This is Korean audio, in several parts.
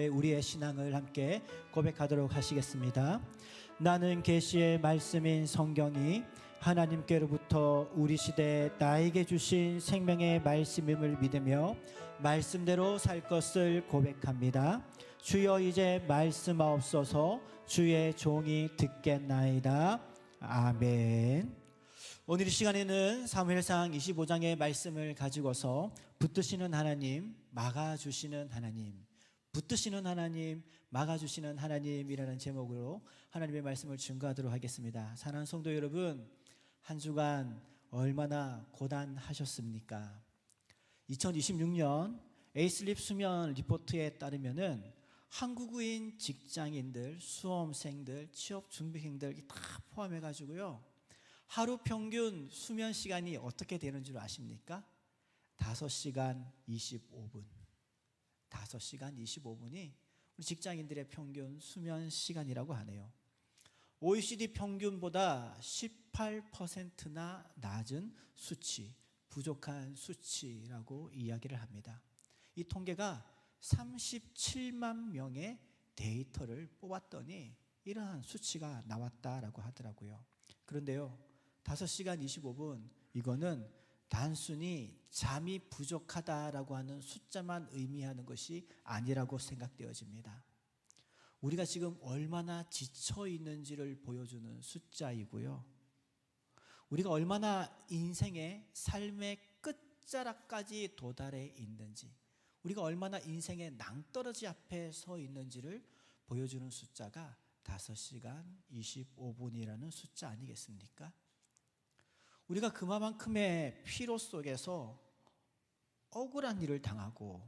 우리의 신앙을 함께 고백하도록 하시겠습니다. 나는 계시의 말씀인 성경이 하나님께로부터 우리 시대에 나에게 주신 생명의 말씀임을 믿으며 말씀대로 살 것을 고백합니다. 주여 이제 말씀하옵소서. 주의 종이 듣겠나이다. 아멘. 오늘 이 시간에는 사무엘상 25장의 말씀을 가지고서 붙드시는 하나님, 막아주시는 하나님, 붙드시는 하나님, 막아주시는 하나님이라는 제목으로 하나님의 말씀을 증거하도록 하겠습니다. 사랑하는 성도 여러분, 한 주간 얼마나 고단하셨습니까? 2026년 에이슬립 수면 리포트에 따르면은 한국인 직장인들, 수험생들, 취업 준비생들 다 포함해 가지고요, 하루 평균 수면 시간이 어떻게 되는 줄 아십니까? 5시간 25분. 5시간 25분이 우리 직장인들의 평균 수면 시간이라고 하네요. OECD 평균보다 18%나 낮은 수치, 부족한 수치라고 이야기를 합니다. 이 통계가 37만 명의 데이터를 뽑았더니 이러한 수치가 나왔다라고 하더라고요. 그런데요, 5시간 25분, 이거는 단순히 잠이 부족하다라고 하는 숫자만 의미하는 것이 아니라고 생각되어집니다. 우리가 지금 얼마나 지쳐 있는지를 보여주는 숫자이고요, 우리가 얼마나 인생의 삶의 끝자락까지 도달해 있는지, 우리가 얼마나 인생의 낭떠러지 앞에 서 있는지를 보여주는 숫자가 5시간 25분이라는 숫자 아니겠습니까? 우리가 그만큼의 피로 속에서 억울한 일을 당하고,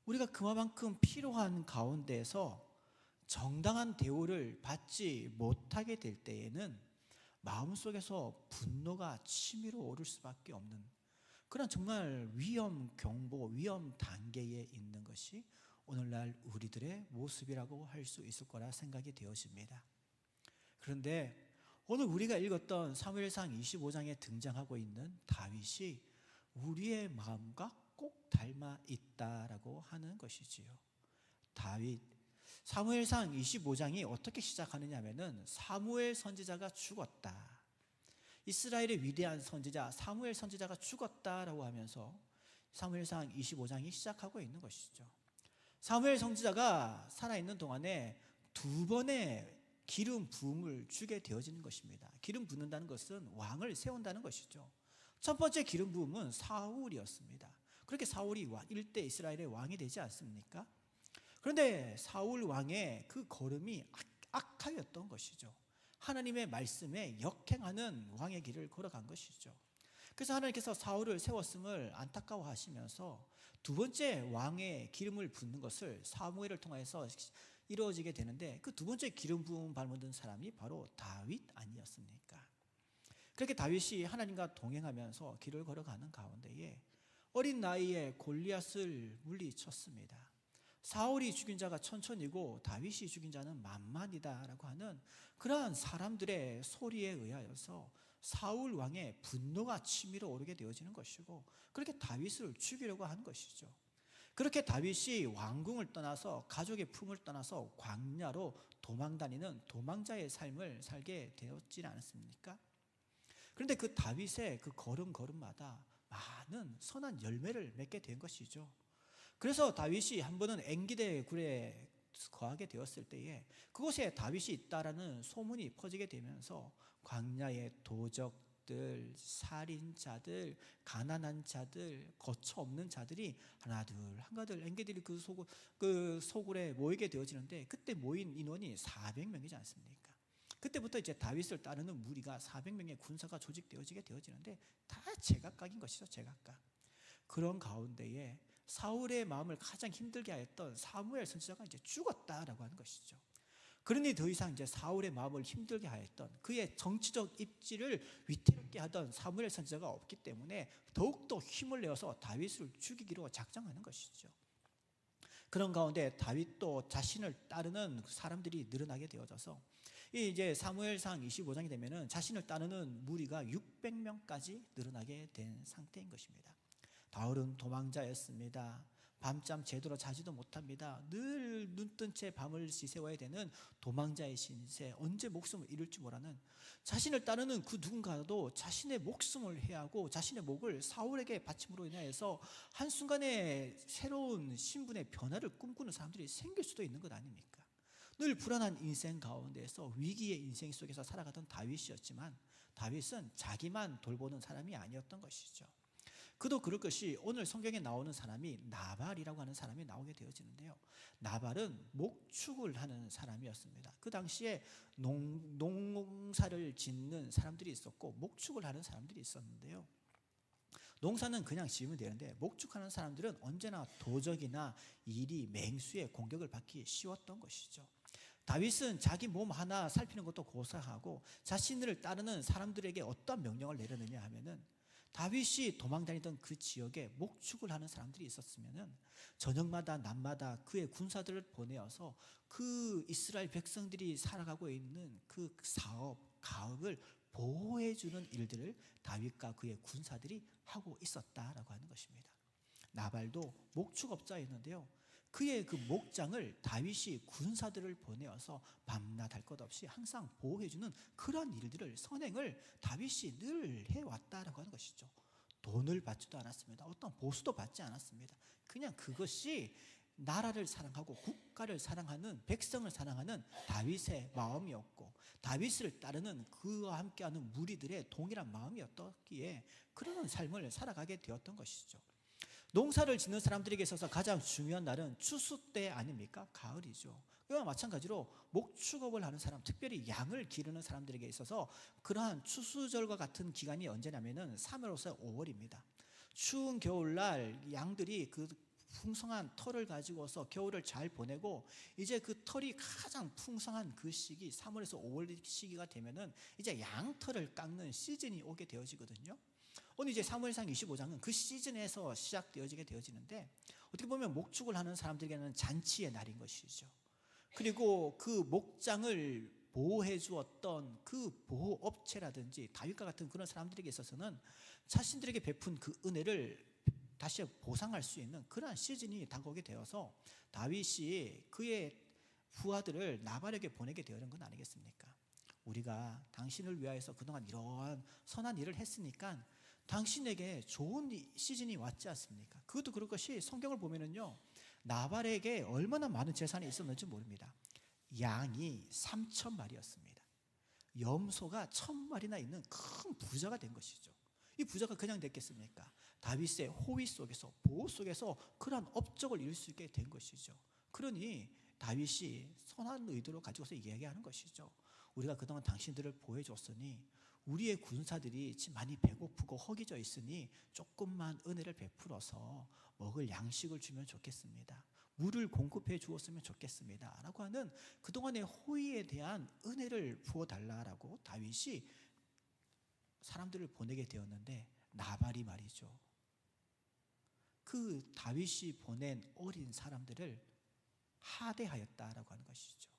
우리가 그만큼 필요한 가운데에서 정당한 대우를 받지 못하게 될 때에는 마음속에서 분노가 치밀어 오를 수밖에 없는 그런 정말 위험 경보, 위험 단계에 있는 것이 오늘날 우리들의 모습이라고 할 수 있을 거라 생각이 되어집니다. 그런데 오늘 우리가 읽었던 사무엘상 25장에 등장하고 있는 다윗이 우리의 마음과 꼭 닮아 있다라고 하는 것이지요. 다윗, 사무엘상 25장이 어떻게 시작하느냐 하면은 사무엘 선지자가 죽었다, 이스라엘의 위대한 선지자 사무엘 선지자가 죽었다라고 하면서 사무엘상 25장이 시작하고 있는 것이죠. 사무엘 선지자가 살아있는 동안에 2번의 기름 부음을 주게 되어지는 것입니다. 기름 붓는다는 것은 왕을 세운다는 것이죠. 첫 번째 기름 부음은 사울이었습니다. 그렇게 사울이 일대 이스라엘의 왕이 되지 않습니까? 그런데 사울 왕의 그 걸음이 악하였던 것이죠. 하나님의 말씀에 역행하는 왕의 길을 걸어간 것이죠. 그래서 하나님께서 사울을 세웠음을 안타까워하시면서 2번째 왕의 기름을 붓는 것을 사무엘을 통해서 이루어지게 되는데, 그 2번째 기름 부음 받은 사람이 바로 다윗 아니었습니까? 그렇게 다윗이 하나님과 동행하면서 길을 걸어가는 가운데에 어린 나이에 골리앗을 물리쳤습니다. 사울이 죽인 자가 천천이고 다윗이 죽인 자는 만만이다라고 하는 그러한 사람들의 소리에 의하여서 사울 왕의 분노가 치밀어 오르게 되어지는 것이고, 그렇게 다윗을 죽이려고 한 것이죠. 그렇게 다윗이 왕궁을 떠나서 가족의 품을 떠나서 광야로 도망다니는 도망자의 삶을 살게 되었지 않았습니까? 그런데 그 다윗의 그 걸음걸음마다 많은 선한 열매를 맺게 된 것이죠. 그래서 다윗이 한 번은 엔기디 굴에 거하게 되었을 때에 그곳에 다윗이 있다라는 소문이 퍼지게 되면서 광야의 도적들, 살인자들, 가난한 자들, 거처 없는 자들이 하나둘 한가들 엔게디 그 소굴에 모이게 되어지는데, 그때 모인 인원이 400명이지 않습니까? 그때부터 이제 다윗을 따르는 무리가 400명의 군사가 조직되어지게 되어지는데, 다 제각각인 것이죠. 제각각. 그런 가운데에 사울의 마음을 가장 힘들게 하였던 사무엘 선지자가 이제 죽었다라고 하는 것이죠. 그러니 더 이상 이제 사울의 마음을 힘들게 하였던, 그의 정치적 입지를 위태롭게 하던 사무엘 선지자가 없기 때문에 더욱더 힘을 내어서 다윗을 죽이기로 작정하는 것이죠. 그런 가운데 다윗도 자신을 따르는 사람들이 늘어나게 되어져서 이제 사무엘상 25장이 되면은 자신을 따르는 무리가 600명까지 늘어나게 된 상태인 것입니다. 바울은 도망자였습니다. 밤잠 제대로 자지도 못합니다. 늘 눈뜬 채 밤을 지새워야 되는 도망자의 신세, 언제 목숨을 잃을지 모르는, 자신을 따르는 그 누군가도 자신의 목숨을 해하고 자신의 목을 사울에게 바침으로 인하여서 한순간에 새로운 신분의 변화를 꿈꾸는 사람들이 생길 수도 있는 것 아닙니까? 늘 불안한 인생 가운데서 위기의 인생 속에서 살아가던 다윗이었지만, 다윗은 자기만 돌보는 사람이 아니었던 것이죠. 그도 그럴 것이 오늘 성경에 나오는 사람이 나발이라고 하는 사람이 나오게 되어지는데요, 나발은 목축을 하는 사람이었습니다. 그 당시에 농사를 짓는 사람들이 있었고 목축을 하는 사람들이 있었는데요, 농사는 그냥 지으면 되는데 목축하는 사람들은 언제나 도적이나 이리, 맹수의 공격을 받기 쉬웠던 것이죠. 다윗은 자기 몸 하나 살피는 것도 고사하고 자신을 따르는 사람들에게 어떤 명령을 내렸느냐 하면은, 다윗이 도망다니던 그 지역에 목축을 하는 사람들이 있었으면은 저녁마다 낮마다 그의 군사들을 보내어서 그 이스라엘 백성들이 살아가고 있는 그 사업, 가업을 보호해주는 일들을 다윗과 그의 군사들이 하고 있었다라고 하는 것입니다. 나발도 목축업자였는데요, 그의 그 목장을 다윗이 군사들을 보내어서 밤낮 할 것 없이 항상 보호해주는 그러한 일들을, 선행을 다윗이 늘 해왔다라고 하는 것이죠. 돈을 받지도 않았습니다. 어떤 보수도 받지 않았습니다. 그냥 그것이 나라를 사랑하고 국가를 사랑하는, 백성을 사랑하는 다윗의 마음이었고, 다윗을 따르는 그와 함께하는 무리들의 동일한 마음이었기에 그런 삶을 살아가게 되었던 것이죠. 농사를 짓는 사람들에게 있어서 가장 중요한 날은 추수 때 아닙니까? 가을이죠. 그와 마찬가지로 목축업을 하는 사람, 특별히 양을 기르는 사람들에게 있어서 그러한 추수절과 같은 기간이 언제냐면은 3월에서 5월입니다. 추운 겨울날 양들이 그 풍성한 털을 가지고서 겨울을 잘 보내고, 이제 그 털이 가장 풍성한 그 시기 3월에서 5월 시기가 되면은 이제 양털을 깎는 시즌이 오게 되어지거든요. 오늘 이제 사무엘상 25장은 그 시즌에서 시작되어지게 되어지는데, 어떻게 보면 목축을 하는 사람들에게는 잔치의 날인 것이죠. 그리고 그 목장을 보호해 주었던 그 보호업체라든지 다윗과 같은 그런 사람들에게 있어서는 자신들에게 베푼 그 은혜를 다시 보상할 수 있는 그러한 시즌이 다가오게 되어서 다윗이 그의 부하들을 나발에게 보내게 되는 건 아니겠습니까? 우리가 당신을 위하여서 그동안 이러한 선한 일을 했으니까 당신에게 좋은 시즌이 왔지 않습니까? 그것도 그럴 것이, 성경을 보면은요, 나발에게 얼마나 많은 재산이 있었는지 모릅니다. 양이 3,000마리였습니다. 염소가 1,000마리나 있는 큰 부자가 된 것이죠. 이 부자가 그냥 됐겠습니까? 다윗의 호위 속에서, 보호 속에서 그러한 업적을 이룰 수 있게 된 것이죠. 그러니 다윗이 선한 의도로 가지고서 이야기하는 것이죠. 우리가 그동안 당신들을 보호해줬으니, 우리의 군사들이 지금 많이 배고프고 허기져 있으니 조금만 은혜를 베풀어서 먹을 양식을 주면 좋겠습니다. 물을 공급해 주었으면 좋겠습니다 라고 하는 그동안의 호의에 대한 은혜를 부어달라고 다윗이 사람들을 보내게 되었는데, 나발이 말이죠, 그 다윗이 보낸 어린 사람들을 하대하였다라고 하는 것이죠.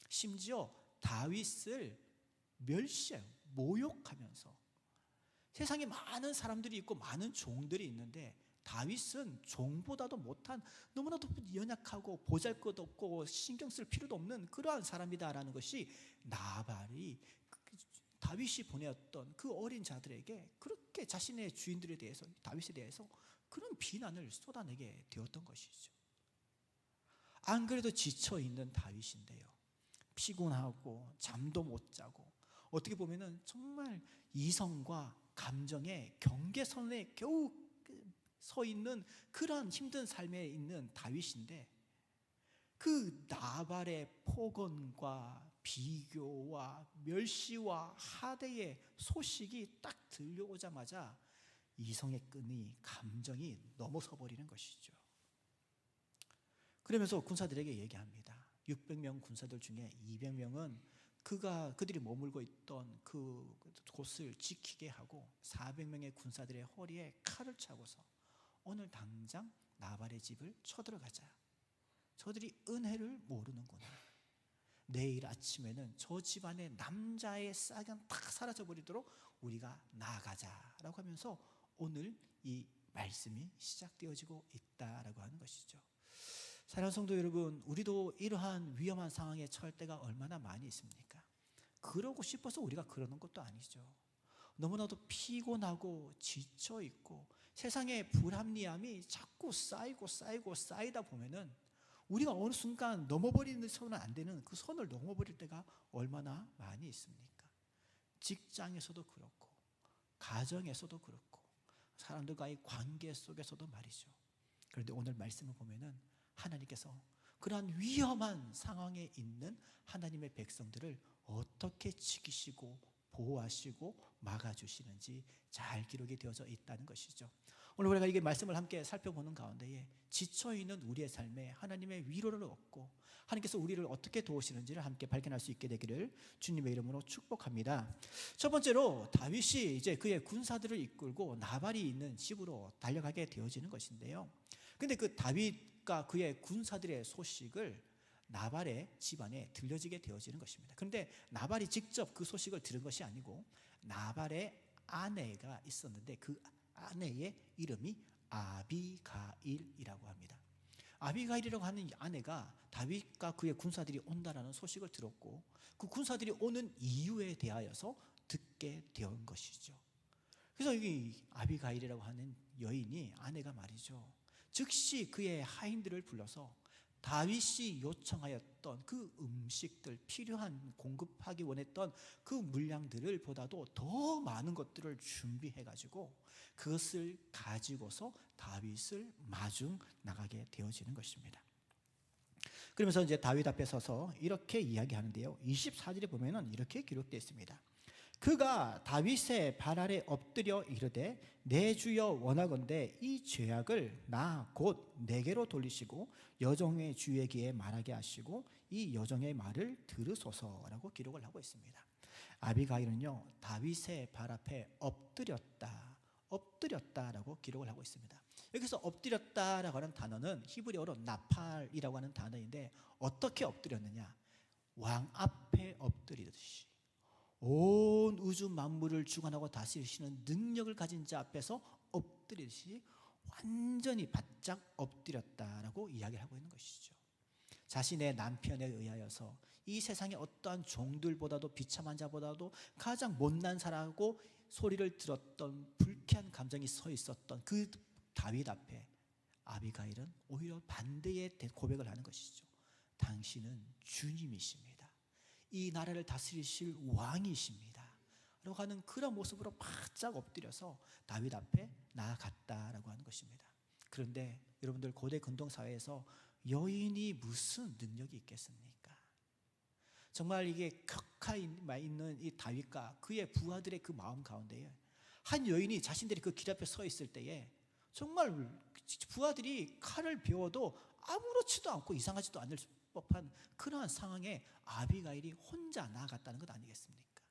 심지어 다윗을 멸시해요. 모욕하면서, 세상에 많은 사람들이 있고 많은 종들이 있는데 다윗은 종보다도 못한, 너무나도 연약하고 보잘것없고 신경 쓸 필요도 없는 그러한 사람이다라는 것이 나발이, 다윗이 보내었던 그 어린 자들에게 그렇게 자신의 주인들에 대해서, 다윗에 대해서 그런 비난을 쏟아내게 되었던 것이죠. 안 그래도 지쳐있는 다윗인데요, 피곤하고 잠도 못 자고, 어떻게 보면은 정말 이성과 감정의 경계선에 겨우 서 있는 그런 힘든 삶에 있는 다윗인데, 그 나발의 폭언과 비교와 멸시와 하대의 소식이 딱 들려오자마자 이성의 끈이, 감정이 넘어서 버리는 것이죠. 그러면서 군사들에게 얘기합니다. 600명 군사들 중에 200명은 그들이 머물고 있던 그 곳을 지키게 하고 400명의 군사들의 허리에 칼을 차고서 오늘 당장 나발의 집을 쳐들어가자. 저들이 은혜를 모르는구나. 내일 아침에는 저 집안의 남자의 싹은 다 사라져버리도록 우리가 나아가자라고 하면서 오늘 이 말씀이 시작되어지고 있다라고 하는 것이죠. 사랑하는 성도 여러분, 우리도 이러한 위험한 상황에 처할 때가 얼마나 많이 있습니까? 그러고 싶어서 우리가 그러는 것도 아니죠. 너무나도 피곤하고 지쳐있고 세상의 불합리함이 자꾸 쌓이다 보면은 우리가 어느 순간 넘어버리는 선은 안 되는 그 선을 넘어버릴 때가 얼마나 많이 있습니까? 직장에서도 그렇고 가정에서도 그렇고 사람들과의 관계 속에서도 말이죠. 그런데 오늘 말씀을 보면은 하나님께서 그러한 위험한 상황에 있는 하나님의 백성들을 어떻게 지키시고 보호하시고 막아주시는지 잘 기록이 되어져 있다는 것이죠. 오늘 우리가 이게 말씀을 함께 살펴보는 가운데에 지쳐있는 우리의 삶에 하나님의 위로를 얻고 하나님께서 우리를 어떻게 도우시는지를 함께 발견할 수 있게 되기를 주님의 이름으로 축복합니다. 첫 번째로 다윗이 이제 그의 군사들을 이끌고 나발이 있는 집으로 달려가게 되어지는 것인데요. 근데 그 다윗과 그의 군사들의 소식을 나발의 집안에 들려지게 되어지는 것입니다. 그런데 나발이 직접 그 소식을 들은 것이 아니고 나발의 아내가 있었는데 그 아내의 이름이 아비가일이라고 합니다. 아비가일이라고 하는 이 아내가 다윗과 그의 군사들이 온다라는 소식을 들었고 그 군사들이 오는 이유에 대하여서 듣게 된 것이죠. 그래서 이 아비가일이라고 하는 여인이 아내가 말이죠, 즉시 그의 하인들을 불러서 다윗이 요청하였던 그 음식들, 필요한 공급하기 원했던 그 물량들을 보다도 더 많은 것들을 준비해 가지고 그것을 가지고서 다윗을 마중 나가게 되어지는 것입니다. 그러면서 이제 다윗 앞에 서서 이렇게 이야기하는데요, 24절에 보면은 이렇게 기록되어 있습니다. 그가 다윗의 발 아래 엎드려 이르되 내 주여 원하건대 이 죄악을 나 곧 내게로 돌리시고 여종의 주에게 말하게 하시고 이 여종의 말을 들으소서라고 기록을 하고 있습니다. 아비가일은요 다윗의 발 앞에 엎드렸다라고 기록을 하고 있습니다. 여기서 엎드렸다라고 하는 단어는 히브리어로 나팔이라고 하는 단어인데 어떻게 엎드렸느냐, 왕 앞에 엎드리듯이 온 우주 만물을 주관하고 다스리시는 능력을 가진 자 앞에서 엎드리듯이 완전히 바짝 엎드렸다라고 이야기를 하고 있는 것이죠. 자신의 남편에 의하여서 이 세상의 어떠한 종들보다도 비참한 자보다도 가장 못난 자라고 소리를 들었던 불쾌한 감정이 서 있었던 그 다윗 앞에 아비가일은 오히려 반대의 고백을 하는 것이죠. 당신은 주님이십니다. 이 나라를 다스리실 왕이십니다 라고 하는 그런 모습으로 바짝 엎드려서 다윗 앞에 나아갔다라고 하는 것입니다. 그런데 여러분들 고대 근동사회에서 여인이 무슨 능력이 있겠습니까? 정말 이게 격하게 있는 이 다윗과 그의 부하들의 그 마음 가운데에 한 여인이 자신들이 그 길 앞에 서 있을 때에 정말 부하들이 칼을 베어도 아무렇지도 않고 이상하지도 않을 법한 그러한 상황에 아비가일이 혼자 나아갔다는 것 아니겠습니까?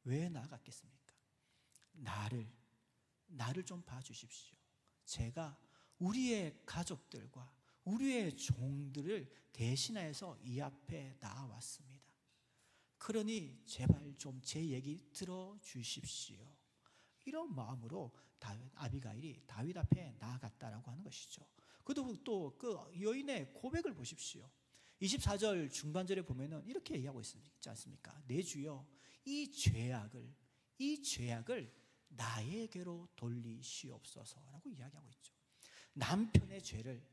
왜 나아갔겠습니까? 나를 좀 봐주십시오. 제가 우리의 가족들과 우리의 종들을 대신하여서 이 앞에 나와왔습니다. 그러니 제발 좀 제 얘기 들어주십시오. 이런 마음으로 아비가일이 다윗 앞에 나아갔다라고 하는 것이죠. 그리고 또 그 여인의 고백을 보십시오. 24절 중반절에 보면은 이렇게 얘기하고 있지 않습니까? 내 주여 이 죄악을 나에게로 돌리시옵소서라고 이야기하고 있죠. 남편의 죄를,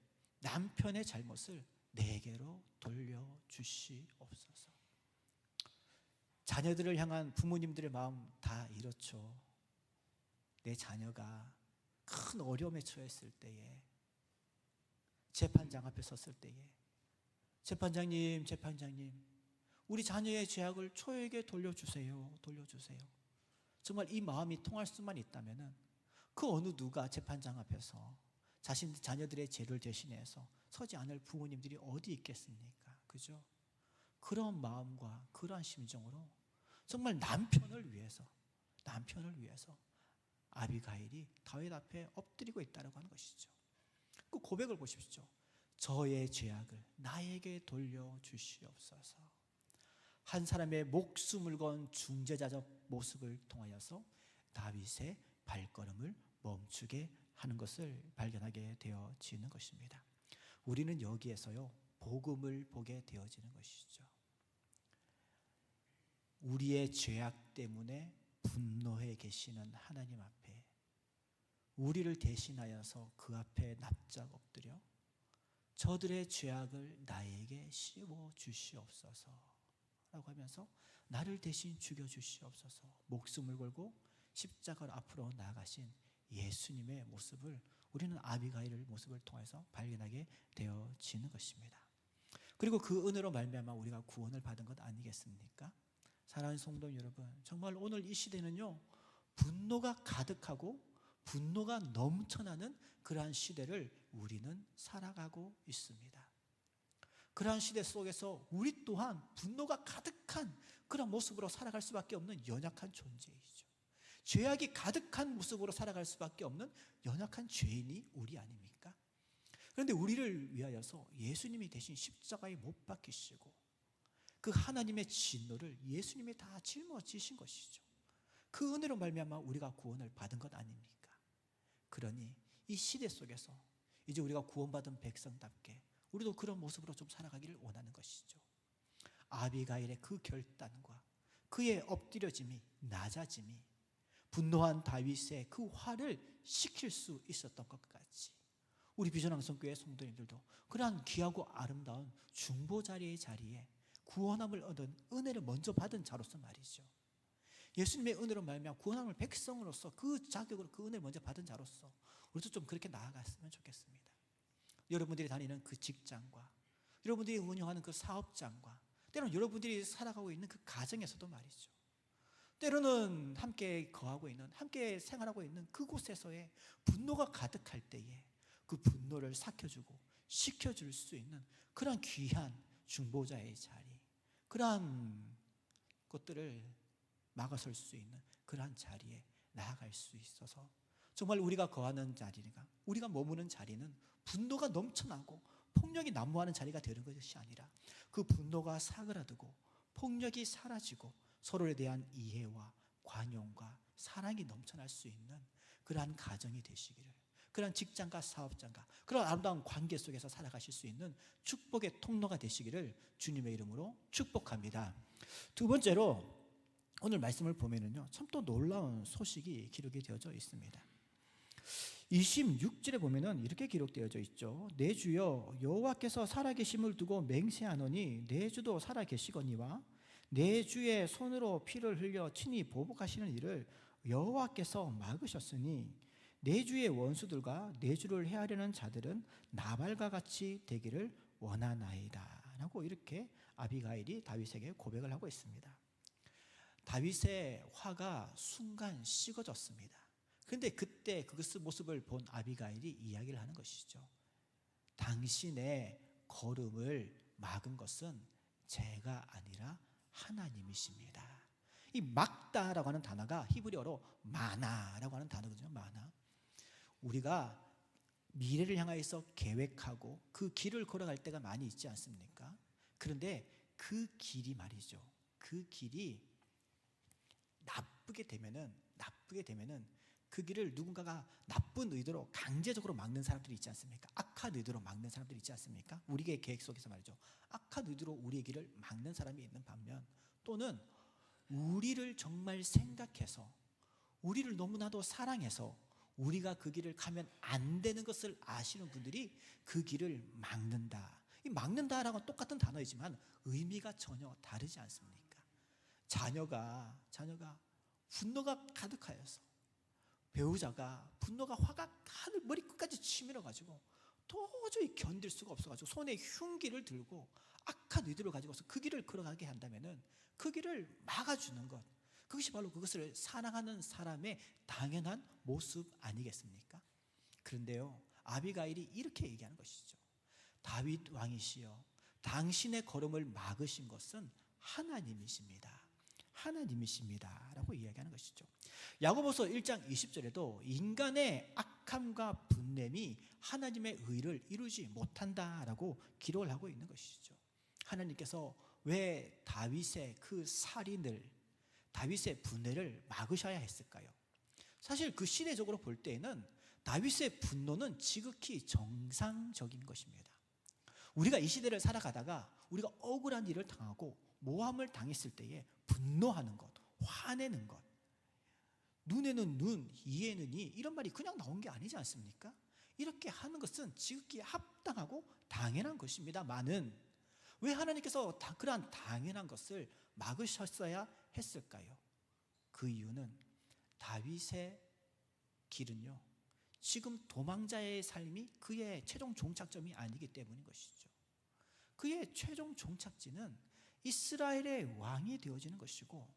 남편의 잘못을 내게로 돌려주시옵소서. 자녀들을 향한 부모님들의 마음 다 이렇죠. 내 자녀가 큰 어려움에 처했을 때에, 재판장 앞에 섰을 때에 재판장님 우리 자녀의 죄악을 초에게 돌려주세요. 정말 이 마음이 통할 수만 있다면 그 어느 누가 재판장 앞에서 자신 자녀들의 죄를 대신해서 서지 않을 부모님들이 어디 있겠습니까? 그죠? 그런 마음과 그러한 심정으로 정말 남편을 위해서 아비가일이 다윗 앞에 엎드리고 있다고 하는 것이죠. 그 고백을 보십시오. 저의 죄악을 나에게 돌려주시옵소서. 한 사람의 목숨을 건 중재자적 모습을 통하여서 다윗의 발걸음을 멈추게 하는 것을 발견하게 되어지는 것입니다. 우리는 여기에서요, 복음을 보게 되어지는 것이죠. 우리의 죄악 때문에 분노해 계시는 하나님 앞에 우리를 대신하여서 그 앞에 납작 엎드려 저들의 죄악을 나에게 씌워 주시옵소서 라고 하면서 나를 대신 죽여 주시옵소서, 목숨을 걸고 십자가를 앞으로 나아가신 예수님의 모습을 우리는 아비가일의 모습을 통해서 발견하게 되어지는 것입니다. 그리고 그 은혜로 말미암아 우리가 구원을 받은 것 아니겠습니까? 사랑하는 성도 여러분, 정말 오늘 이 시대는요, 분노가 가득하고 분노가 넘쳐나는 그러한 시대를 우리는 살아가고 있습니다. 그러한 시대 속에서 우리 또한 분노가 가득한 그런 모습으로 살아갈 수밖에 없는 연약한 존재이죠. 죄악이 가득한 모습으로 살아갈 수밖에 없는 연약한 죄인이 우리 아닙니까? 그런데 우리를 위하여서 예수님이 대신 십자가에 못 박히시고 그 하나님의 진노를 예수님이 다 짊어지신 것이죠. 그 은혜로 말미암아 우리가 구원을 받은 것 아닙니까? 그러니 이 시대 속에서 이제 우리가 구원받은 백성답게 우리도 그런 모습으로 좀 살아가기를 원하는 것이죠. 아비가일의 그 결단과 그의 엎드려짐이, 낮아짐이 분노한 다윗의 그 화를 식힐 수 있었던 것 같이 우리 비전항성교회 성도님들도 그러한 귀하고 아름다운 중보자리의 자리에 구원함을 얻은 은혜를 먼저 받은 자로서 말이죠. 예수님의 은혜로 말미암아 구원함을 백성으로서 그 자격으로 그 은혜를 먼저 받은 자로서 우리도 좀 그렇게 나아갔으면 좋겠습니다. 여러분들이 다니는 그 직장과 여러분들이 운영하는 그 사업장과 때로는 여러분들이 살아가고 있는 그 가정에서도 말이죠. 때로는 함께 거하고 있는, 함께 생활하고 있는 그곳에서의 분노가 가득할 때에 그 분노를 삭혀주고 식혀줄 수 있는 그러한 귀한 중보자의 자리, 그러한 것들을 막아설 수 있는 그러한 자리에 나아갈 수 있어서 정말 우리가 거하는 자리가, 우리가 머무는 자리는 분노가 넘쳐나고 폭력이 난무하는 자리가 되는 것이 아니라 그 분노가 사그라들고 폭력이 사라지고 서로에 대한 이해와 관용과 사랑이 넘쳐날 수 있는 그러한 가정이 되시기를, 그러한 직장과 사업장과 그런 아름다운 관계 속에서 살아가실 수 있는 축복의 통로가 되시기를 주님의 이름으로 축복합니다. 두 번째로 오늘 말씀을 보면은요, 참 또 놀라운 소식이 기록이 되어져 있습니다. 26절에 보면은 이렇게 기록되어져 있죠. 내 주여 여호와께서 살아계심을 두고 맹세하노니 내 주도 살아계시거니와 내 주의 손으로 피를 흘려 친히 보복하시는 일을 여호와께서 막으셨으니 내 주의 원수들과 내 주를 해하려는 자들은 나발과 같이 되기를 원하나이다 라고 이렇게 아비가일이 다윗에게 고백을 하고 있습니다. 다윗의 화가 순간 식어졌습니다. 그런데 그때 그 모습을 본 아비가일이 이야기를 하는 것이죠. 당신의 걸음을 막은 것은 제가 아니라 하나님이십니다. 이 막다라고 하는 단어가 히브리어로 마나라고 하는 단어거든요. 마나. 우리가 미래를 향하여서 계획하고 그 길을 걸어갈 때가 많이 있지 않습니까? 그런데 그 길이 말이죠, 그 길이 나쁘게 되면은 그 길을 누군가가 나쁜 의도로 강제적으로 막는 사람들이 있지 않습니까? 악한 의도로 막는 사람들이 있지 않습니까? 우리의 계획 속에서 말이죠, 악한 의도로 우리의 길을 막는 사람이 있는 반면, 또는 우리를 정말 생각해서 우리를 너무나도 사랑해서 우리가 그 길을 가면 안 되는 것을 아시는 분들이 그 길을 막는다. 이 막는다라고 똑같은 단어이지만 의미가 전혀 다르지 않습니까? 자녀가 분노가 가득하여서 배우자가 분노가 화가 하늘 머리끝까지 치밀어가지고 도저히 견딜 수가 없어가지고 손에 흉기를 들고 악한 의도를 가지고서 그 길을 걸어가게 한다면은 그 길을 막아주는 것, 그것이 바로 그것을 사랑하는 사람의 당연한 모습 아니겠습니까? 그런데요, 아비가일이 이렇게 얘기하는 것이죠. 다윗 왕이시여, 당신의 걸음을 막으신 것은 하나님이십니다. 라고 이야기하는 것이죠. 야고보서 1장 20절에도 인간의 악함과 분냄이 하나님의 의를 이루지 못한다라고 기록을 하고 있는 것이죠. 하나님께서 왜 다윗의 그 살인을, 다윗의 분해를 막으셔야 했을까요? 사실 그 시대적으로 볼 때에는 다윗의 분노는 지극히 정상적인 것입니다. 우리가 이 시대를 살아가다가 우리가 억울한 일을 당하고 모함을 당했을 때에 분노하는 것, 화내는 것, 눈에는 눈, 이에는 이, 이런 말이 그냥 나온 게 아니지 않습니까? 이렇게 하는 것은 지극히 합당하고 당연한 것입니다만은 왜 하나님께서 그러한 당연한 것을 막으셨어야 했을까요? 그 이유는 다윗의 길은요, 지금 도망자의 삶이 그의 최종 종착점이 아니기 때문인 것이죠. 그의 최종 종착지는 이스라엘의 왕이 되어지는 것이고,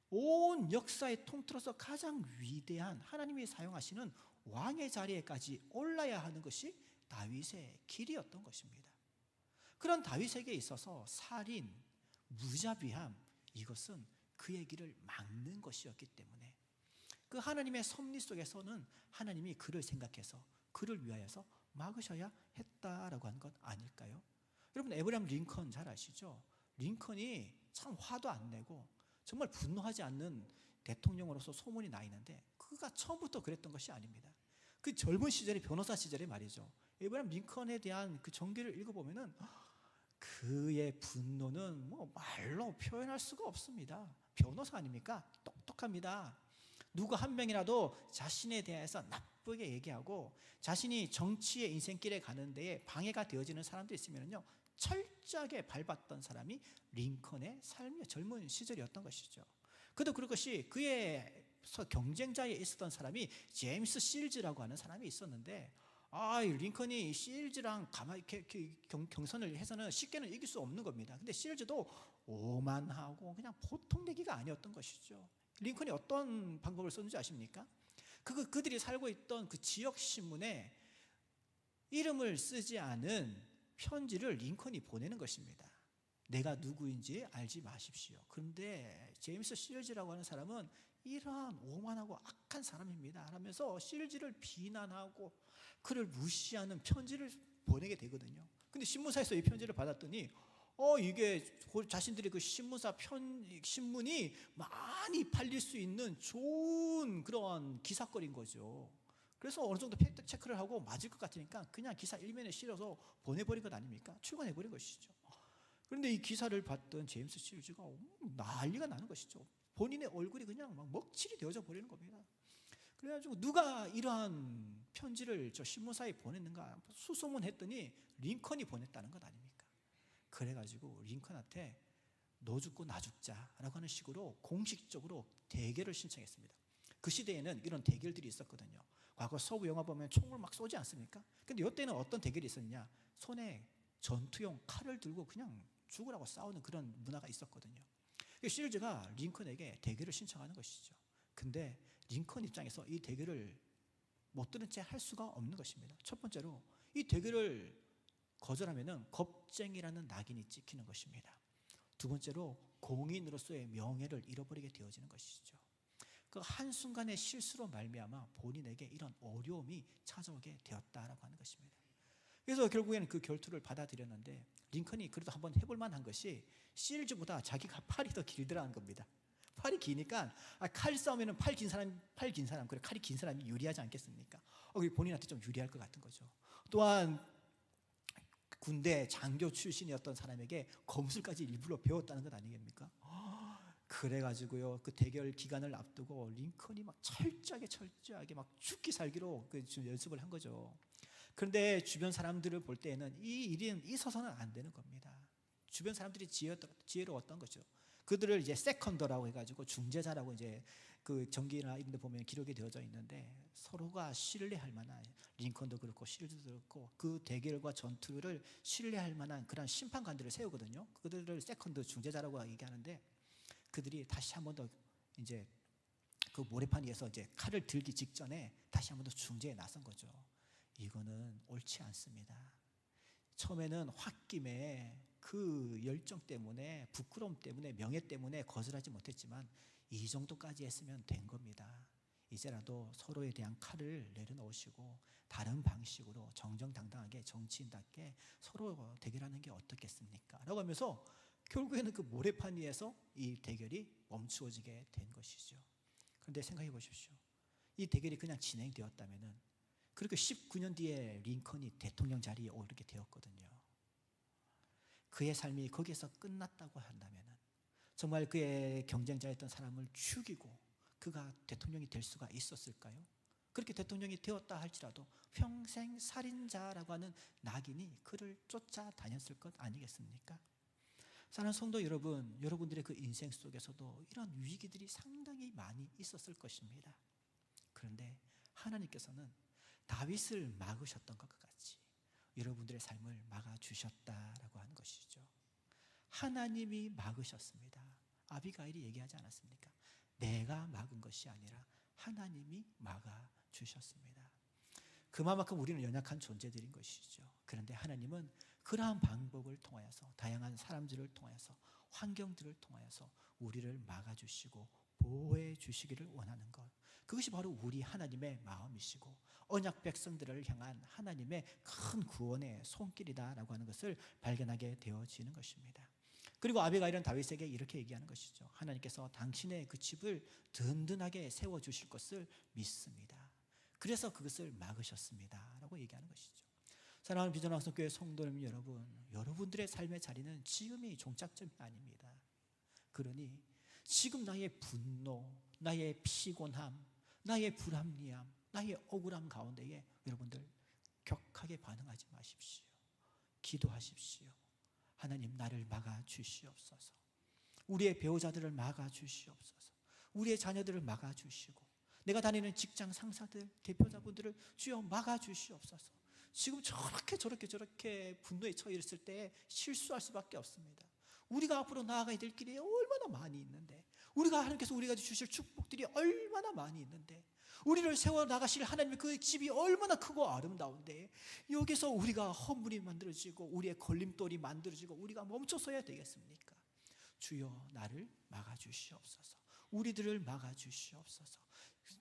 온 역사의 통틀어서 가장 위대한 하나님이 사용하시는 왕의 자리에까지 올라야 하는 것이 다윗의 길이었던 것입니다. 그런 다윗에게 있어서 살인, 무자비함, 이것은 그의 길을 막는 것이었기 때문에 그 하나님의 섭리 속에서는 하나님이 그를 생각해서 그를 위하여서 막으셔야 했다라고 하는 것 아닐까요? 여러분, 에브라함 링컨 잘 아시죠? 링컨이 참 화도 안 내고 정말 분노하지 않는 대통령으로서 소문이 나 있는데, 그가 처음부터 그랬던 것이 아닙니다. 그 젊은 시절에, 변호사 시절에 말이죠, 에브라함 링컨에 대한 그 전기를 읽어보면은 그의 분노는 뭐 말로 표현할 수가 없습니다. 변호사 아닙니까? 똑똑합니다. 누구 한 명이라도 자신에 대해서 나쁘게 얘기하고 자신이 정치의 인생길에 가는 데에 방해가 되어지는 사람도 있으면요, 철저하게 밟았던 사람이 링컨의 삶의 젊은 시절이었던 것이죠. 그도 그럴 것이, 그의 경쟁자에 있었던 사람이 제임스 실즈라고 하는 사람이 있었는데, 링컨이 실즈랑 가만히 경선을 해서는 쉽게는 이길 수 없는 겁니다. 근데 실즈도 오만하고 그냥 보통 내기가 아니었던 것이죠. 링컨이 어떤 방법을 썼는지 아십니까? 그들이 살고 있던 그 지역 신문에 이름을 쓰지 않은 편지를 링컨이 보내는 것입니다. 내가 누구인지 알지 마십시오. 그런데 제임스 실즈라고 하는 사람은 이러한 오만하고 악한 사람입니다 하면서 실즈를 비난하고 그를 무시하는 편지를 보내게 되거든요. 근데 신문사에서 이 편지를 받았더니 이게 자신들의 그 신문이 많이 팔릴 수 있는 좋은 그런 기사거리인 거죠. 그래서 어느 정도 팩트 체크를 하고 맞을 것 같으니까 그냥 기사 일면에 실어서 보내버린 것 아닙니까? 출간해버린 것이죠. 그런데 이 기사를 봤던 제임스 실즈가 난리가 나는 것이죠. 본인의 얼굴이 그냥 막 먹칠이 되어져 버리는 겁니다. 그래가지고 누가 이러한 편지를 저 신문사에 보냈는가 수소문했더니 링컨이 보냈다는 것 아닙니까? 그래가지고 링컨한테 너 죽고 나 죽자라고 하는 식으로 공식적으로 대결을 신청했습니다. 그 시대에는 이런 대결들이 있었거든요. 과거 서부 영화 보면 총을 막 쏘지 않습니까? 근데 이때는 어떤 대결이 있었느냐, 손에 전투용 칼을 들고 그냥 죽으라고 싸우는 그런 문화가 있었거든요. 실즈가 링컨에게 대결을 신청하는 것이죠. 근데 링컨 입장에서 이 대결을 못 들은 채 할 수가 없는 것입니다. 첫 번째로 이 대결을 거절하면은 겁쟁이라는 낙인이 찍히는 것입니다. 두 번째로 공인으로서의 명예를 잃어버리게 되어지는 것이죠. 그 한순간의 실수로 말미암아 본인에게 이런 어려움이 찾아오게 되었다라고 하는 것입니다. 그래서 결국에는 그 결투를 받아들였는데, 링컨이 그래도 한번 해볼 만한 것이 실즈보다 자기가 팔이 더 길더라는 겁니다. 팔이 기니까 칼 싸움에는 팔 긴 사람, 그래 칼이 긴 사람이 유리하지 않겠습니까? 본인한테 좀 유리할 것 같은 거죠. 또한 군대 장교 출신이었던 사람에게 검술까지 일부러 배웠다는 것 아니겠습니까? 그래가지고요, 그 대결 기간을 앞두고 링컨이 막 철저하게 막 죽기 살기로 연습을 한 거죠. 그런데 주변 사람들을 볼 때에는 이 일은 있어서는 안 되는 겁니다. 주변 사람들이 지혜로웠던 거죠. 그들을 이제 세컨더라고 해가지고 중재자라고 이제 그 전기나 이런 데 보면 기록이 되어져 있는데, 서로가 신뢰할 만한, 링컨도 그렇고 실즈도 그렇고 그 대결과 전투를 신뢰할 만한 그런 심판관들을 세우거든요. 그들을 세컨더, 중재자라고 얘기하는데, 그들이 다시 한 번 더 이제 그 모래판 위에서 이제 칼을 들기 직전에 다시 한 번 더 중재에 나선 거죠. 이거는 옳지 않습니다. 처음에는 홧김에 그 열정 때문에, 부끄러움 때문에, 명예 때문에 거절하지 못했지만 이 정도까지 했으면 된 겁니다. 이제라도 서로에 대한 칼을 내려놓으시고 다른 방식으로 정정당당하게 정치인답게 서로 대결하는 게 어떻겠습니까? 라고 하면서 결국에는 그 모래판 위에서 이 대결이 멈추어지게 된 것이죠. 그런데 생각해 보십시오. 이 대결이 그냥 진행되었다면은 그리고 19년 뒤에 링컨이 대통령 자리에 오르게 되었거든요. 그의 삶이 거기에서 끝났다고 한다면 정말 그의 경쟁자였던 사람을 죽이고 그가 대통령이 될 수가 있었을까요? 그렇게 대통령이 되었다 할지라도 평생 살인자라고 하는 낙인이 그를 쫓아다녔을 것 아니겠습니까? 사랑하는 성도 여러분, 여러분들의 그 인생 속에서도 이런 위기들이 상당히 많이 있었을 것입니다. 그런데 하나님께서는 다윗을 막으셨던 것과 같이 여러분들의 삶을 막아주셨다라고 하는 것이죠. 하나님이 막으셨습니다. 아비가일이 얘기하지 않았습니까? 내가 막은 것이 아니라 하나님이 막아주셨습니다. 그만큼 우리는 연약한 존재들인 것이죠. 그런데 하나님은 그러한 방법을 통하여서 다양한 사람들을 통하여서 환경들을 통하여서 우리를 막아주시고 보호해 주시기를 원하는 것, 그것이 바로 우리 하나님의 마음이시고 언약 백성들을 향한 하나님의 큰 구원의 손길이다라고 하는 것을 발견하게 되어지는 것입니다. 그리고 아비가일은 다윗에게 이렇게 얘기하는 것이죠. 하나님께서 당신의 그 집을 든든하게 세워주실 것을 믿습니다. 그래서 그것을 막으셨습니다 라고 얘기하는 것이죠. 사랑하는 비전학성교회 성도님 여러분, 여러분들의 삶의 자리는 지금이 종착점이 아닙니다. 그러니 지금 나의 분노, 나의 피곤함, 나의 불합리함, 나의 억울함 가운데에 여러분들 격하게 반응하지 마십시오. 기도하십시오. 하나님, 나를 막아주시옵소서. 우리의 배우자들을 막아주시옵소서. 우리의 자녀들을 막아주시고 내가 다니는 직장 상사들, 대표자분들을 주여 막아주시옵소서. 지금 저렇게 분노에 처해 있을 때 실수할 수밖에 없습니다. 우리가 앞으로 나아가야 될 길이 얼마나 많이 있는데, 우리가 하나님께서 우리가 주실 축복들이 얼마나 많이 있는데, 우리를 세워나가실 하나님의 그 집이 얼마나 크고 아름다운데, 여기서 우리가 허물이 만들어지고 우리의 걸림돌이 만들어지고 우리가 멈춰서야 되겠습니까? 주여 나를 막아주시옵소서. 우리들을 막아주시옵소서.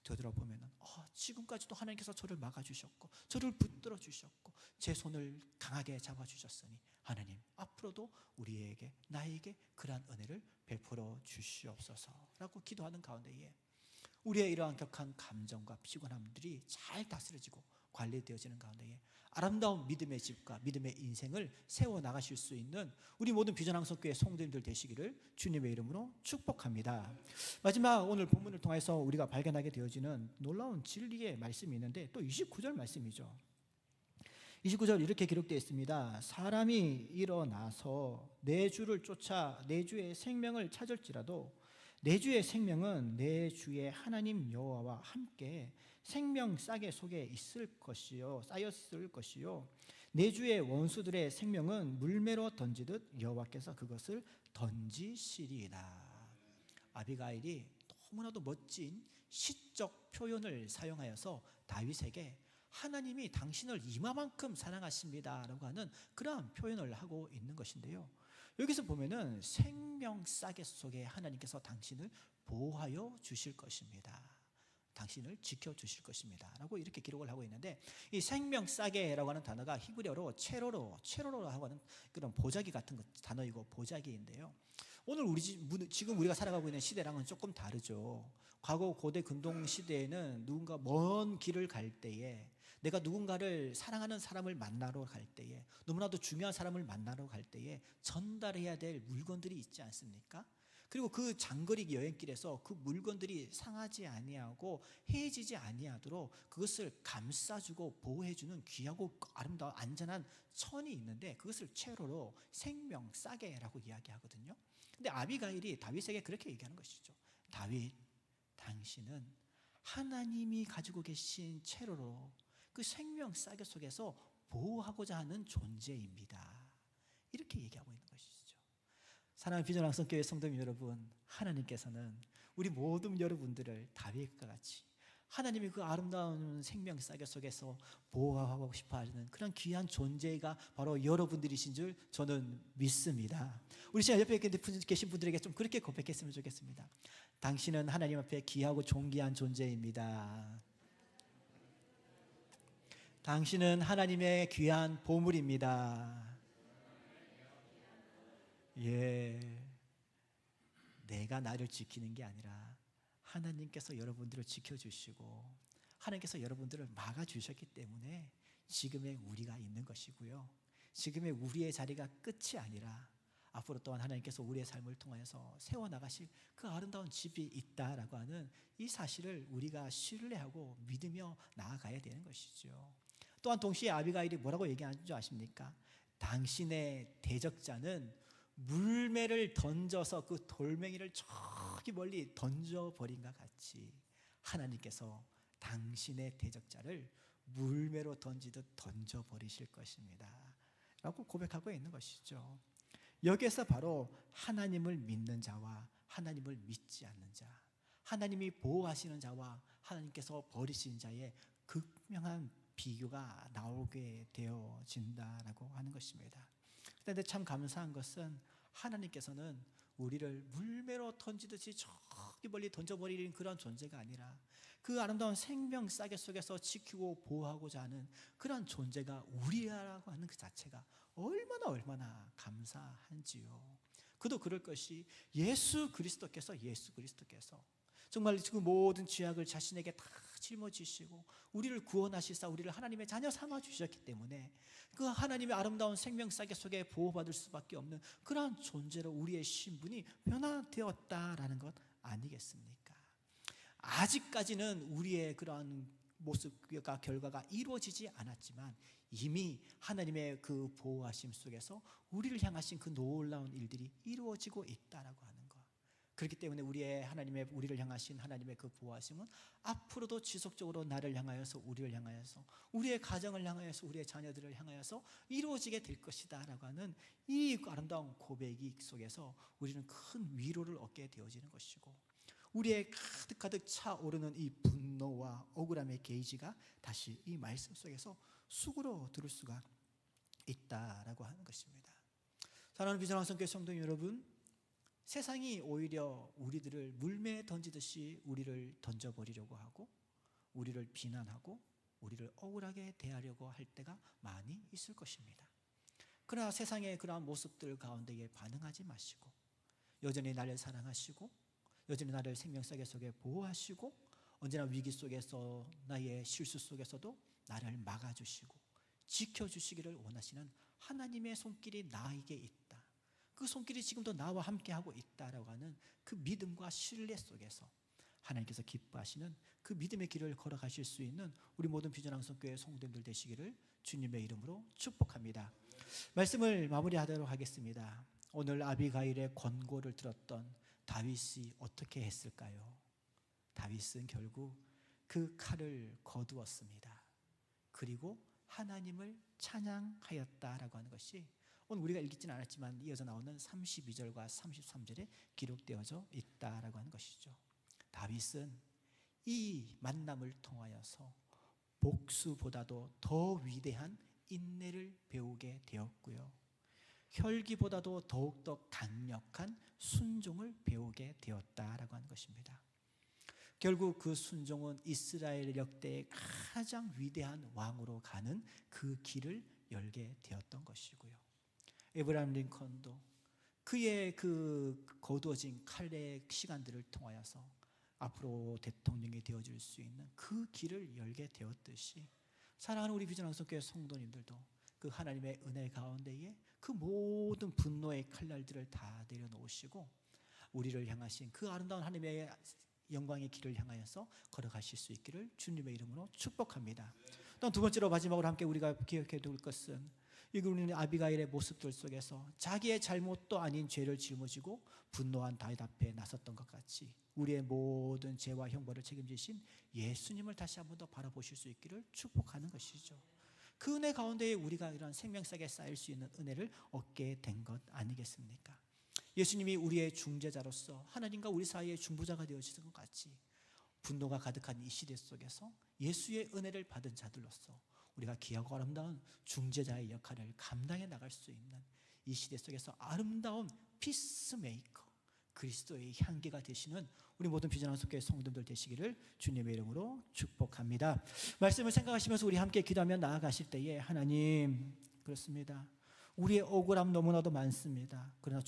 되돌아보면 지금까지도 하나님께서 저를 막아주셨고 저를 붙들어 주셨고 제 손을 강하게 잡아주셨으니 하나님 앞으로도 우리에게, 나에게 그러한 은혜를 베풀어 주시옵소서 라고 기도하는 가운데에 우리의 이러한 격한 감정과 피곤함들이 잘 다스려지고 관리되어지는 가운데에 아름다운 믿음의 집과 믿음의 인생을 세워나가실 수 있는 우리 모든 비전항성교회 성도님들 되시기를 주님의 이름으로 축복합니다. 마지막 오늘 본문을 통해서 우리가 발견하게 되어지는 놀라운 진리의 말씀이 있는데 또 29절 말씀이죠. 29절 이렇게 기록되어 있습니다. 사람이 일어나서 내 주를 쫓아 내 주의 생명을 찾을지라도 내 주의 생명은 내 주의 하나님 여호와와 함께 생명 싸개 속에 있을 것이요, 쌓였을 것이요, 내 주의 원수들의 생명은 물매로 던지듯 여호와께서 그것을 던지시리이다. 아비가일이 너무나도 멋진 시적 표현을 사용하여서 다윗에게 하나님이 당신을 이마만큼 사랑하십니다 라고 하는 그러한 표현을 하고 있는 것인데요, 여기서 보면은 생명 싸개 속에 하나님께서 당신을 보호하여 주실 것입니다, 당신을 지켜주실 것입니다 라고 이렇게 기록을 하고 있는데, 이 생명 싸개라고 하는 단어가 히브리어로 체로로라고 하는 그런 보자기 같은 단어이고 보자기인데요, 오늘 지금 우리가 살아가고 있는 시대랑은 조금 다르죠. 과거 고대 근동 시대에는 누군가 먼 길을 갈 때에, 내가 누군가를 사랑하는 사람을 만나러 갈 때에, 너무나도 중요한 사람을 만나러 갈 때에 전달해야 될 물건들이 있지 않습니까? 그리고 그 장거리 여행길에서 그 물건들이 상하지 아니하고 해지지 아니하도록 그것을 감싸주고 보호해주는 귀하고 아름다운 안전한 천이 있는데 그것을 채로로 생명 싸개라고 이야기하거든요. 근데 아비가일이 다윗에게 그렇게 얘기하는 것이죠. 다윗, 당신은 하나님이 가지고 계신 채로로 그 생명 싸개 속에서 보호하고자 하는 존재입니다, 이렇게 얘기하고 있는 것이죠. 사랑하는 비전항성교회 성도님 여러분, 하나님께서는 우리 모든 여러분들을 다윗과 같이 하나님이 그 아름다운 생명 싸개 속에서 보호하고 싶어하는 그런 귀한 존재가 바로 여러분들이신 줄 저는 믿습니다. 우리 시간 옆에 계신 분들에게 좀 그렇게 고백했으면 좋겠습니다. 당신은 하나님 앞에 귀하고 존귀한 존재입니다. 당신은 하나님의 귀한 보물입니다. 내가 나를 지키는 게 아니라 하나님께서 여러분들을 지켜주시고 하나님께서 여러분들을 막아주셨기 때문에 지금의 우리가 있는 것이고요, 지금의 우리의 자리가 끝이 아니라 앞으로 또한 하나님께서 우리의 삶을 통해서 세워나가실 그 아름다운 집이 있다라고 하는 이 사실을 우리가 신뢰하고 믿으며 나아가야 되는 것이죠. 또한 동시에 아비가일이 뭐라고 얘기하는 줄 아십니까? 당신의 대적자는 물매를 던져서 그 돌멩이를 저기 멀리 던져버린 것 같이 하나님께서 당신의 대적자를 물매로 던지듯 던져버리실 것입니다 라고 고백하고 있는 것이죠. 여기에서 바로 하나님을 믿는 자와 하나님을 믿지 않는 자, 하나님이 보호하시는 자와 하나님께서 버리신 자의 극명한 비교가 나오게 되어진다라고 하는 것입니다. 그런데 참 감사한 것은 하나님께서는 우리를 물매로 던지듯이 저기 멀리 던져버리는 그런 존재가 아니라 그 아름다운 생명 싸개 속에서 지키고 보호하고자 하는 그런 존재가 우리라고 하는 그 자체가 얼마나 감사한지요. 그도 그럴 것이 예수 그리스도께서 정말 그 모든 죄악을 자신에게 다 짊어지시고 우리를 구원하시사 우리를 하나님의 자녀 삼아 주셨기 때문에 그 하나님의 아름다운 생명 싸개 속에 보호받을 수밖에 없는 그러한 존재로 우리의 신분이 변화되었다라는 것 아니겠습니까? 아직까지는 우리의 그러한 모습과 결과가 이루어지지 않았지만 이미 하나님의 그 보호하심 속에서 우리를 향하신 그 놀라운 일들이 이루어지고 있다라고 하는 것. 그렇기 때문에 우리를 향하신 하나님의 그 보호하심은 앞으로도 지속적으로 나를 향하여서 우리를 향하여서 우리의 가정을 향하여서 우리의 자녀들을 향하여서 이루어지게 될 것이다 라고 하는 이 아름다운 고백 속에서 우리는 큰 위로를 얻게 되어지는 것이고 우리의 가득가득 차오르는 이 분노와 억울함의 게이지가 다시 이 말씀 속에서 수그러 들을 수가 있다라고 하는 것입니다. 사랑하는 비전한 성교회 성도 여러분, 세상이 오히려 우리들을 물매에 던지듯이 우리를 던져버리려고 하고 우리를 비난하고 우리를 억울하게 대하려고 할 때가 많이 있을 것입니다. 그러나 세상의 그러한 모습들 가운데에 반응하지 마시고 여전히 나를 사랑하시고 여전히 나를 생명싸개 속에 보호하시고 언제나 위기 속에서 나의 실수 속에서도 나를 막아주시고 지켜주시기를 원하시는 하나님의 손길이 나에게 있다, 그 손길이 지금도 나와 함께하고 있다라고 하는 그 믿음과 신뢰 속에서 하나님께서 기뻐하시는 그 믿음의 길을 걸어가실 수 있는 우리 모든 비전항성교회 성도님들 되시기를 주님의 이름으로 축복합니다. 말씀을 마무리하도록 하겠습니다. 오늘 아비가일의 권고를 들었던 다윗이 어떻게 했을까요? 다윗은 결국 그 칼을 거두었습니다. 그리고 하나님을 찬양하였다라고 하는 것이 오늘 우리가 읽지는 않았지만 이어서 나오는 32절과 33절에 기록되어져 있다라고 하는 것이죠. 다윗은 이 만남을 통하여서 복수보다도 더 위대한 인내를 배우게 되었고요, 혈기보다도 더욱더 강력한 순종을 배우게 되었다라고 하는 것입니다. 결국 그 순종은 이스라엘 역대의 가장 위대한 왕으로 가는 그 길을 열게 되었던 것이고요, 에브라임 링컨도 그의 그 거두어진 칼의 시간들을 통하여서 앞으로 대통령이 되어줄 수 있는 그 길을 열게 되었듯이 사랑하는 우리 비전항성교회 성도님들도 그 하나님의 은혜 가운데에 그 모든 분노의 칼날들을 다 내려놓으시고 우리를 향하신 그 아름다운 하나님의 영광의 길을 향하여서 걸어가실 수 있기를 주님의 이름으로 축복합니다. 또 두 번째로 마지막으로 함께 우리가 기억해 둘 것은 우리는 아비가일의 모습들 속에서 자기의 잘못도 아닌 죄를 짊어지고 분노한 다윗 앞에 나섰던 것 같이 우리의 모든 죄와 형벌을 책임지신 예수님을 다시 한 번 더 바라보실 수 있기를 축복하는 것이죠. 그 은혜 가운데에 우리가 이런 생명싸게 쌓일 수 있는 은혜를 얻게 된 것 아니겠습니까? 예수님이 우리의 중재자로서 하나님과 우리 사이의 중보자가 되어지는 것 같이 분노가 가득한 이 시대 속에서 예수의 은혜를 받은 자들로서 우리가 귀하고 아름다운 중재자의 역할을 감당해 나갈 수 있는 이 시대 속에서 아름다운 피스메이커, 그리스도의 향기가 되시는 우리 모든 비전항성교회 성도들 되시기를 주님의 이름으로 축복합니다. 말씀을 생각하시면서 우리 함께 기도하며 나아가실 때에 하나님, 그렇습니다, 우리의 억울함 너무나도 많습니다. 그러나